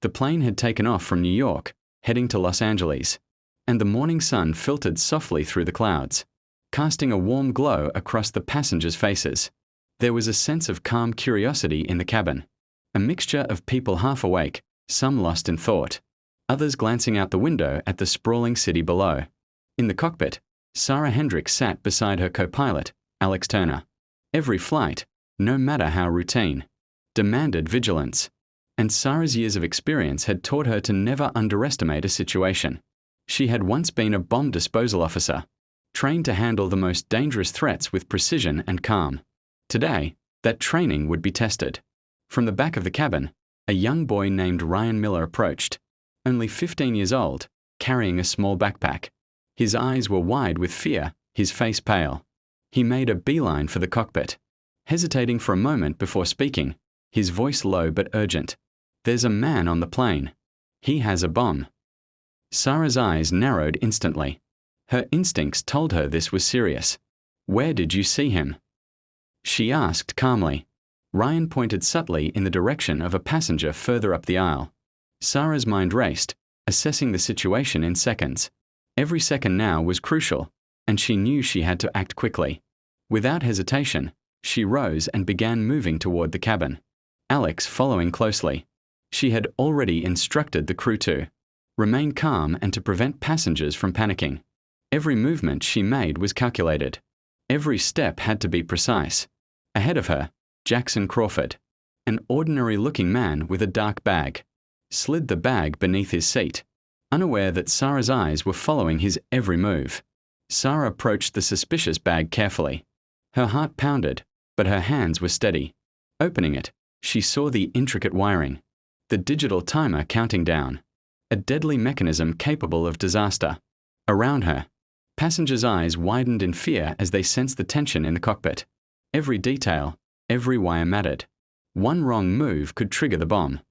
The plane had taken off from New York, heading to Los Angeles, and the morning sun filtered softly through the clouds, casting a warm glow across the passengers' faces. There was a sense of calm curiosity in the cabin, a mixture of people half awake, some lost in thought, others glancing out the window at the sprawling city below. In the cockpit, Sarah Hendricks sat beside her co-pilot, Alex Turner. Every flight, no matter how routine, demanded vigilance, and Sarah's years of experience had taught her to never underestimate a situation. She had once been a bomb disposal officer, trained to handle the most dangerous threats with precision and calm. Today, that training would be tested. From the back of the cabin, a young boy named Ryan Miller approached, only 15 years old, carrying a small backpack. His eyes were wide with fear, his face pale. He made a beeline for the cockpit, hesitating for a moment before speaking, his voice low but urgent. "There's a man on the plane. He has a bomb." Sarah's eyes narrowed instantly. Her instincts told her this was serious. "Where did you see him?" she asked calmly. Ryan pointed subtly in the direction of a passenger further up the aisle. Sarah's mind raced, assessing the situation in seconds. Every second now was crucial, and she knew she had to act quickly. Without hesitation, she rose and began moving toward the cabin, Alex following closely. She had already instructed the crew to remain calm and to prevent passengers from panicking. Every movement she made was calculated. Every step had to be precise. Ahead of her, Jackson Crawford, an ordinary-looking man with a dark bag, slid the bag beneath his seat, unaware that Sarah's eyes were following his every move. Sarah approached the suspicious bag carefully. Her heart pounded, but her hands were steady. Opening it, she saw the intricate wiring, the digital timer counting down, a deadly mechanism capable of disaster. Around her, passengers' eyes widened in fear as they sensed the tension in the cockpit. Every detail, every wire mattered. One wrong move could trigger the bomb.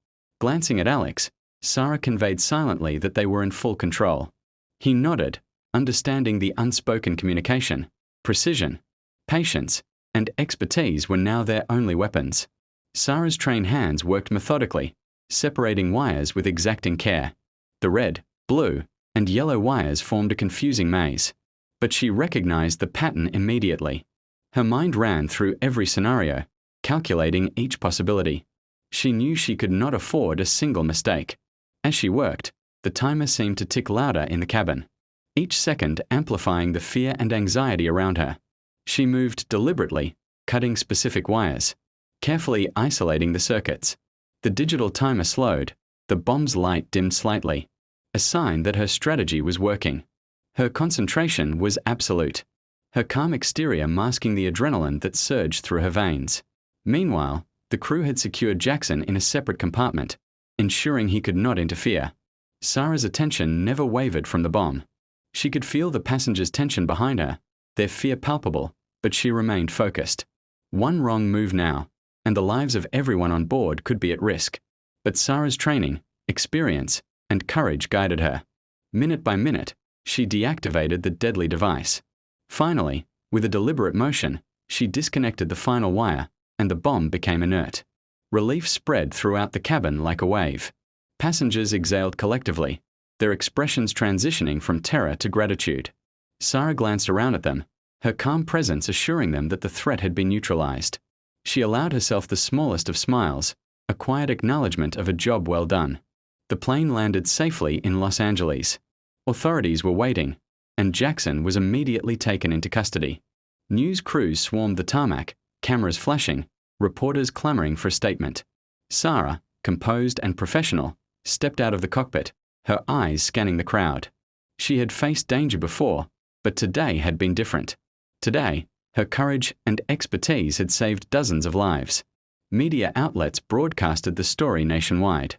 Glancing at Alex, Sarah conveyed silently that they were in full control. He nodded, understanding the unspoken communication. Precision, patience, and expertise were now their only weapons. Sarah's trained hands worked methodically, separating wires with exacting care. The red, blue, and yellow wires formed a confusing maze, but she recognized the pattern immediately. Her mind ran through every scenario, calculating each possibility. She knew she could not afford a single mistake. As she worked, the timer seemed to tick louder in the cabin, each second amplifying the fear and anxiety around her. She moved deliberately, cutting specific wires, carefully isolating the circuits. The digital timer slowed, the bomb's light dimmed slightly, a sign that her strategy was working. Her concentration was absolute, her calm exterior masking the adrenaline that surged through her veins. Meanwhile, the crew had secured Jackson in a separate compartment, ensuring he could not interfere. Sarah's attention never wavered from the bomb. She could feel the passengers' tension behind her, their fear palpable, but she remained focused. One wrong move now, and the lives of everyone on board could be at risk. But Sarah's training, experience, and courage guided her. Minute by minute, she deactivated the deadly device. Finally, with a deliberate motion, she disconnected the final wire, and the bomb became inert. Relief spread throughout the cabin like a wave. Passengers exhaled collectively, their expressions transitioning from terror to gratitude. Sarah glanced around at them, her calm presence assuring them that the threat had been neutralized. She allowed herself the smallest of smiles, a quiet acknowledgement of a job well done. The plane landed safely in Los Angeles. Authorities were waiting, and Jackson was immediately taken into custody. News crews swarmed the tarmac, cameras flashing, reporters clamoring for a statement. Sarah, composed and professional, stepped out of the cockpit, her eyes scanning the crowd. She had faced danger before, but today had been different. Today, her courage and expertise had saved dozens of lives. Media outlets broadcasted the story nationwide.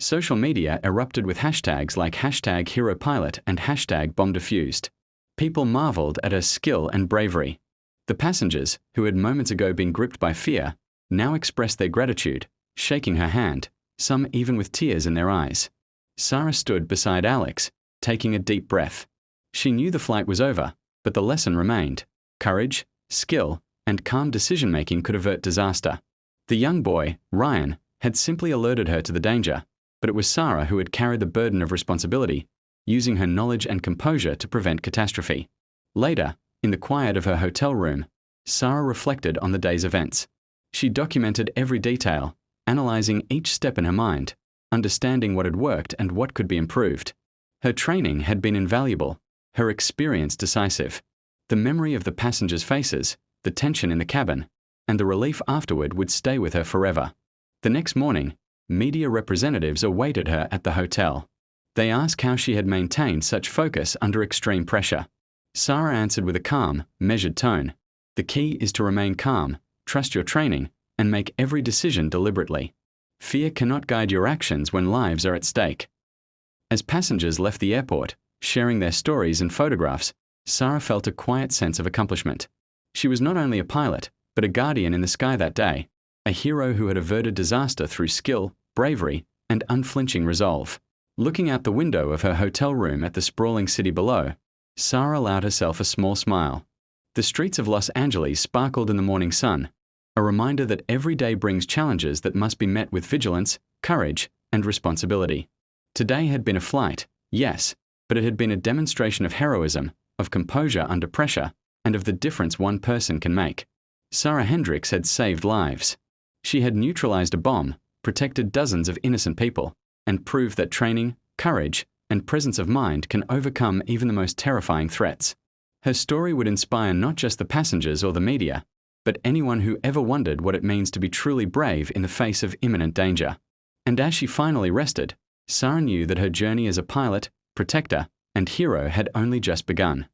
Social media erupted with hashtags like #HeroPilot and #BombDefused. People marveled at her skill and bravery. The passengers, who had moments ago been gripped by fear, now expressed their gratitude, shaking her hand, some even with tears in their eyes. Sarah stood beside Alex, taking a deep breath. She knew the flight was over, but the lesson remained. Courage, skill, and calm decision-making could avert disaster. The young boy, Ryan, had simply alerted her to the danger, but it was Sarah who had carried the burden of responsibility, using her knowledge and composure to prevent catastrophe. Later, in the quiet of her hotel room, Sarah reflected on the day's events. She documented every detail, analyzing each step in her mind, understanding what had worked and what could be improved. Her training had been invaluable, her experience decisive. The memory of the passengers' faces, the tension in the cabin, and the relief afterward would stay with her forever. The next morning, media representatives awaited her at the hotel. They asked how she had maintained such focus under extreme pressure. Sarah answered with a calm, measured tone. The key is to remain calm, trust your training, and make every decision deliberately. Fear cannot guide your actions when lives are at stake. As passengers left the airport, sharing their stories and photographs, Sarah felt a quiet sense of accomplishment. She was not only a pilot, but a guardian in the sky that day, a hero who had averted disaster through skill, bravery, and unflinching resolve. Looking out the window of her hotel room at the sprawling city below, Sarah allowed herself a small smile. The streets of Los Angeles sparkled in the morning sun, a reminder that every day brings challenges that must be met with vigilance, courage, and responsibility. Today had been a flight, yes, but it had been a demonstration of heroism, of composure under pressure, and of the difference one person can make. Sarah Hendricks had saved lives. She had neutralized a bomb, protected dozens of innocent people, and proved that training, courage, and presence of mind can overcome even the most terrifying threats. Her story would inspire not just the passengers or the media, but anyone who ever wondered what it means to be truly brave in the face of imminent danger. And as she finally rested, Sarah knew that her journey as a pilot, protector, and hero had only just begun.